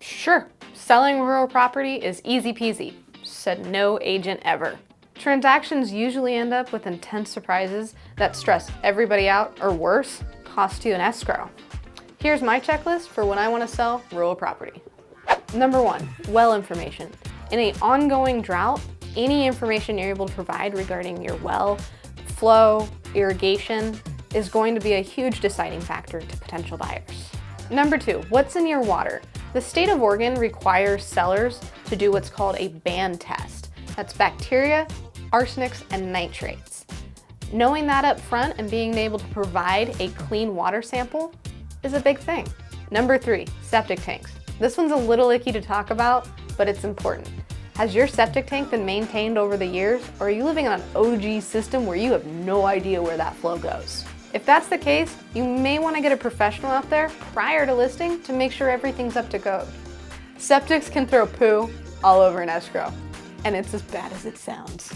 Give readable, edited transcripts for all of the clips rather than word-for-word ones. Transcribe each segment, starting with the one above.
Sure, selling rural property is easy peasy, said no agent ever. Transactions usually end up with intense surprises that stress everybody out, or worse, cost you an escrow. Here's my checklist for when I want to sell rural property. Number 1, well information. In an ongoing drought, any information you're able to provide regarding your well, flow, irrigation is going to be a huge deciding factor to potential buyers. Number 2, what's in your water? The state of Oregon requires sellers to do what's called a band test. That's bacteria, arsenics, and nitrates. Knowing that up front and being able to provide a clean water sample is a big thing. Number 3, septic tanks. This one's a little icky to talk about, but it's important. Has your septic tank been maintained over the years, or are you living on an OG system where you have no idea where that flow goes? If that's the case, you may want to get a professional out there prior to listing to make sure everything's up to code. Septics can throw poo all over an escrow, and it's as bad as it sounds.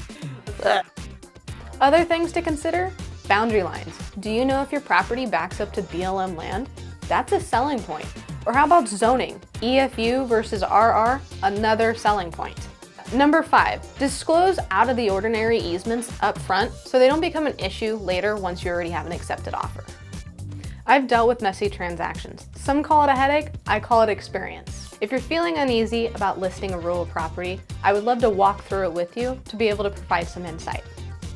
Other things to consider: boundary lines. Do you know if your property backs up to BLM land? That's a selling point. Or how about zoning? EFU versus RR, another selling point. Number 5, disclose out of the ordinary easements up front so they don't become an issue later once you already have an accepted offer. I've dealt with messy transactions. Some call it a headache, I call it experience. If you're feeling uneasy about listing a rural property, I would love to walk through it with you to be able to provide some insight.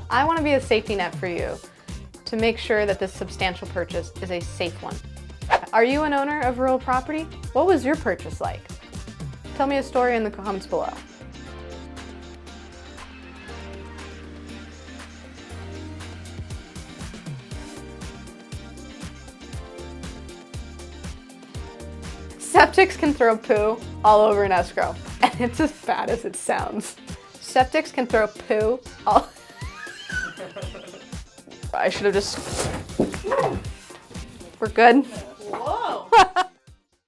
I want to be a safety net for you to make sure that this substantial purchase is a safe one. Are you an owner of rural property? What was your purchase like? Tell me a story in the comments below. Septics can throw poo all over an escrow, and it's as bad as it sounds. Septics can throw poo all... I should have just... We're good?